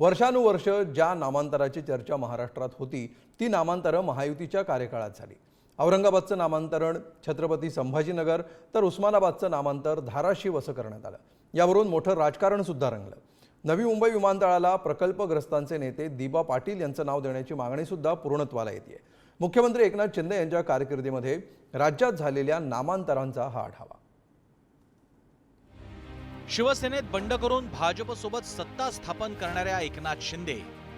वर्षानुवर्ष ज्या नामांतराची चर्चा महाराष्ट्रात होती ती नामांतरं महायुतीच्या कार्यकाळात झाली। औरंगाबादचं नामांतरण छत्रपती संभाजीनगर तर उस्मानाबादचं नामांतर धाराशिव असं करण्यात आलं। यावरून मोठं राजकारण सुद्धा रंगलं। नवी मुंबई विमानतळाला प्रकल्पग्रस्तांचे नेते दिबा पाटील यांचं नाव देण्याची मागणी सुद्धा पूर्णत्वाला येते। मुख्यमंत्री एकनाथ शिंदे यांच्या कारकिर्दीमध्ये राज्यात झालेल्या नामांतरांचा हा आढावा। शिवसेनेत बंड करून भाजपसोबत सत्ता स्थापन करणाऱ्या एकनाथ शिंदे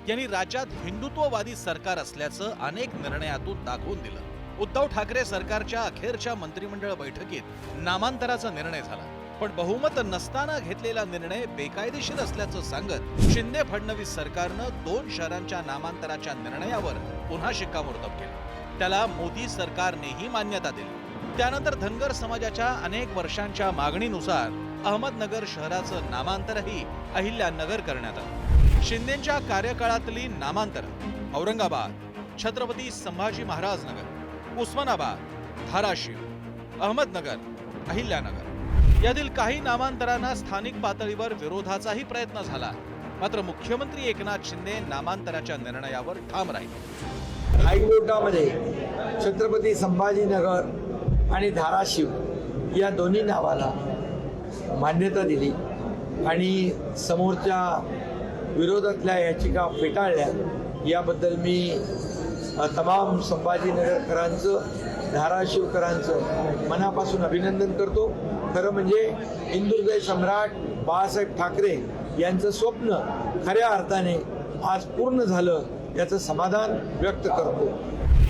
यांनी राज्यात हिंदुत्ववादी सरकार असल्याचं अनेक निर्णयातून दाखवून दिलं। उद्धव ठाकरे सरकारच्या अखेरच्या मंत्रिमंडळ बैठकीत नामांतराचा निर्णय झाला, पण बहुमत नसताना घेतलेला निर्णय बेकायदेशीर असल्याचं सांगत शिंदे फडणवीस सरकारनं 2 शहरांच्या नामांतराच्या निर्णयावर पुन्हा शिक्कामोर्तब केलं। त्याला मोदी सरकारनेही मान्यता दिली। त्यानंतर धनगर समाजाच्या अनेक वर्षांच्या मागणीनुसार अहमदनगर शहराचं नामांतरही अहिल्यानगर करण्यात आलं। शिंदेंच्या कार्यकाळातली नामांतर औरंगाबाद, छत्रपती संभाजी महाराज नगर, उस्मानाबाद, धाराशिव, अहमदनगर, अहिल्यानगर यातील काही नामांतरांना स्थानिक पातळीवर विरोधाचाही प्रयत्न झाला, मात्र मुख्यमंत्री एकनाथ शिंदे नामांतराच्या निर्णयावर ठाम राहिले। हायकोर्टामध्ये छत्रपती संभाजीनगर आणि धाराशिव या दोन्ही नावाला मान्यता दिली आणि समोरच्या विरोधातल्या याचिका फेटाळल्या। याबद्दल मी तमाम संभाजीनगरकरांचं, धाराशिवकरांचं मनापासून अभिनंदन करतो। खरं म्हणजे हिंदुहृदय सम्राट बाळासाहेब ठाकरे यांचं स्वप्न खऱ्या अर्थाने आज पूर्ण झालं याचं समाधान व्यक्त करतो।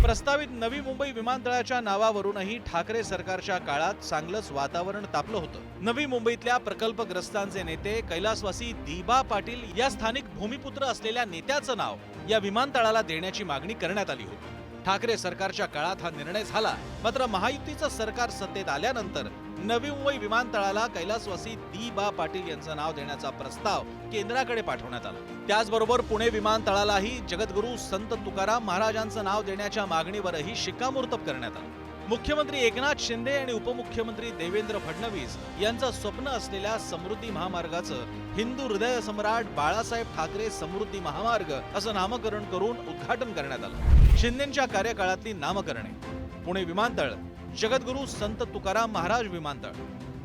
प्रस्तावित नवी मुंबई विमानतळाच्या नावावरूनही ठाकरे सरकारच्या काळात चांगलंच वातावरण तापलं होतं। नवी मुंबईतल्या प्रकल्पग्रस्तांचे नेते कैलासवासी दिबा पाटील या स्थानिक भूमिपुत्र असलेल्या नेत्याचं नाव या विमानतळाला देण्याची मागणी करण्यात आली होती। ठाकरे सरकारच्या काळात हा निर्णय झाला, मात्र महायुतीचं सरकार सत्तेत आल्यानंतर नवी मुंबई विमानतळाला कैलासवासी दिबा पाटील यांचं नाव देण्याचा प्रस्ताव केंद्राकडे पाठवण्यात आला। त्याचबरोबर पुणे विमानतळालाही जगद्गुरू संत तुकाराम महाराजांचं नाव देण्याच्या मागणीवरही शिक्कामोर्तब करण्यात आलं। मुख्यमंत्री एकनाथ शिंदे आणि उपमुख्यमंत्री देवेंद्र फडणवीस यांचं स्वप्न असलेल्या समृद्धी महामार्गाचं हिंदू हृदय सम्राट बाळासाहेब ठाकरे समृद्धी महामार्ग असं नामकरण करून उद्घाटन करण्यात आलं। शिंदेंच्या कार्यकाळातली नामकरणे: पुणे विमानतळ जगद्गुरू संत तुकाराम महाराज विमानतळ,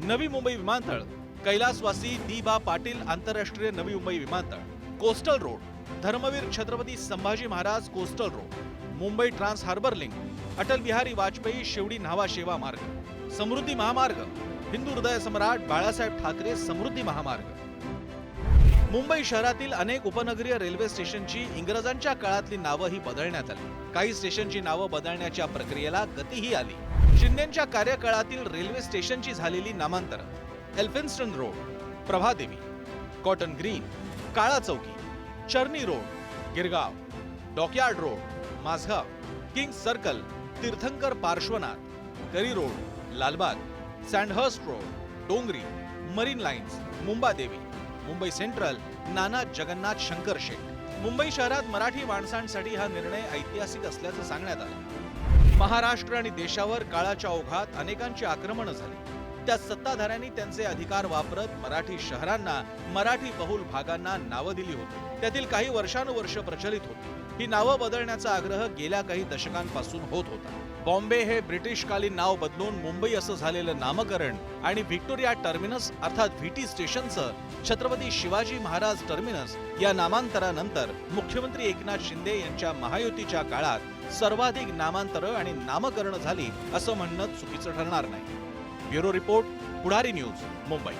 नवी मुंबई विमानतळ कैलासवासी दिबा पाटील आंतरराष्ट्रीय नवी मुंबई विमानतळ, coastal road Dharmaveer Chhatrapati Sambhaji Maharaj coastal road, Mumbai trans harbour link, Atal Bihari Vajpayee Sewri Nhava Sheva मार्ग, समृद्धी महामार्ग, हिंदू हृदय सम्राट बाळासाहेब ठाकरे समृद्धी महामार्ग। मुंबई शहरातील अनेक उपनगरीय रेल्वे स्टेशनची इंग्रजांच्या काळातली नावंही बदलण्यात आली। काही स्टेशनची नावं बदलण्याच्या प्रक्रियेला गतीही आली। शिंदेंच्या कार्यकाळातील रेल्वे स्टेशनची झालेली नामांतर: Elphinstone Road, Prabhadevi, Cotton Green, Kala Chowki, Charni Road, Girgaon, Dockyard Road, Mazgaon, King's Circle, Tirthankar Parshvanath, Curry Road, Lalbaug, Sandhurst Road, Dongri, Marine Lines, Mumbadevi, Mumbai Central, Nana Jagannath Shankar Sheth. Mumbai शहरात मराठी माणसांसाठी हा निर्णय ऐतिहासिक असल्याचं सांगण्यात आलं। महाराष्ट्र आणि देशावर काळाच्या ओघात अनेकांची आक्रमणं झाली। त्या सत्ताधाऱ्यांनी त्यांचे अधिकार वापरत मराठी शहरांना, मराठी बहुल भागांना नावं दिली होती। त्यातील काही वर्षानुवर्ष प्रचलित होती। ही नावं बदलण्याचा आग्रह गेल्या काही दशकांपासून होत होता। बॉम्बे हे ब्रिटिशकालीन नाव बदलून मुंबई असं झालेलं नामकरण आणि व्हिक्टोरिया टर्मिनस अर्थात व्हीटी स्टेशनचं छत्रपती शिवाजी महाराज टर्मिनस या नामांतरानंतर मुख्यमंत्री एकनाथ शिंदे यांच्या महायुतीच्या काळात सर्वाधिक नामांतरं आणि नामकरण झाली असं म्हणणं चुकीचं ठरणार नाही। ब्युरो रिपोर्ट, पुढारी न्यूज, मुंबई।